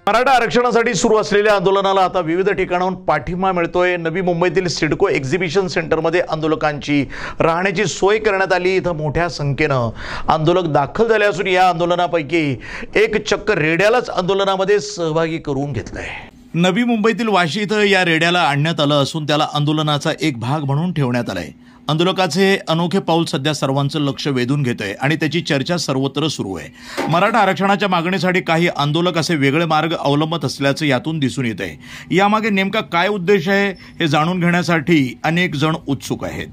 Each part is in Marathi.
मराठा आरक्षणासाठी सुरू असलेल्या आंदोलनाला आता विविध ठिकाणाहून पाठिंबा मिळतोय। नवी मुंबईतील सिडको एक्झिबिशन सेंटरमध्ये आंदोलकांची राहण्याची सोय करण्यात आली। इथं मोठ्या संख्येनं आंदोलक दाखल झाले असून या आंदोलनापैकी एक चक्क रेड्यालाच आंदोलनामध्ये सहभागी करून घेतलंय। नवी मुंबईतील वाशी इथं या रेड्याला आणण्यात आलं असून त्याला आंदोलनाचा एक भाग म्हणून ठेवण्यात आलाय। आंदोलकाचे अनोखे पाऊल सध्या सर्वांचं लक्ष वेधून घेतंय आणि त्याची चर्चा सर्वत्र सुरू आहे। मराठा आरक्षणाच्या मागणीसाठी काही आंदोलक असे वेगळे मार्ग अवलंबत असल्याचं यातून दिसून येत आहे। यामागे नेमका काय उद्देश आहे हे जाणून घेण्यासाठी अनेक जण उत्सुक आहेत।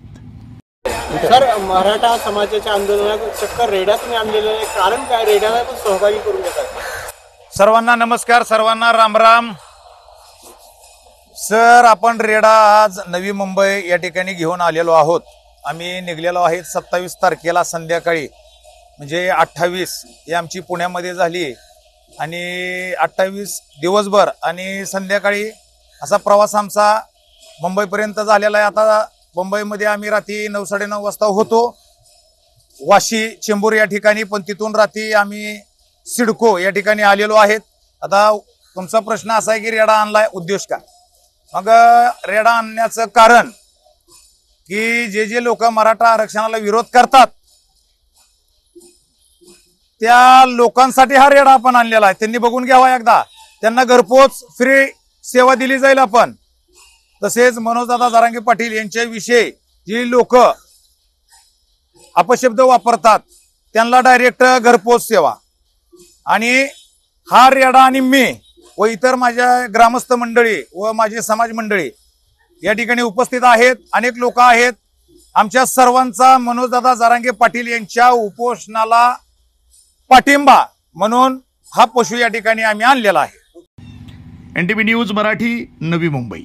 सर, मराठा समाजाच्या आंदोलनात चक्क रेड्या तुम्ही आणलेले कारण काय? रेड्याला पण सहभागी करून घेतात। सर्वांना नमस्कार, सर्वांना राम राम। सर, आपण रेडा आज नवी मुंबई या ठिकाणी घेऊन आलेलो आहोत। आम्ही निघलेलो आहे 27 तारखेला संध्याकाळी, म्हणजे 28 ही आमची पुण्यामध्ये झाली आणि 28 दिवसभर आणि संध्याकाळी असा प्रवास आमचा मुंबईपर्यंत झालेला आहे। आता मुंबईमध्ये आम्ही रात्री 9 साडेनऊ वाजता होतो वाशी चेंबूर या ठिकाणी, पण तिथून रात्री आम्ही सिडको या ठिकाणी आलेलो आहेत। आता तुमचा प्रश्न असा आहे की रेडा आणलाय, उद्देश काय? मग रेडा आणण्याचं कारण की जे लोक मराठा आरक्षणाला विरोध करतात त्या लोकांसाठी हा रेडा आपण आणलेला आहे। त्यांनी बघून घ्यावा एकदा, त्यांना घरपोच फ्री सेवा दिली जाईल आपण। तसेच मनोजदादा जरांगे पाटील यांच्याविषयी जी लोक अपशब्द वापरतात त्यांना डायरेक्ट घरपोच सेवा, आणि हा रेडा आणि मी व इतर माझ्या ग्रामस्थ मंडळी व माझे समाज मंडळी या ठिकाणी उपस्थित आहेत। अनेक लोक आहेत। आमच्या सर्वांचा मनोजदादा जरांगे पाटील यांच्या उपोषणाला पाठिंबा म्हणून हा पशु या ठिकाणी आम्ही आणलेला आहे। NTV news Marathi, Navi Mumbai.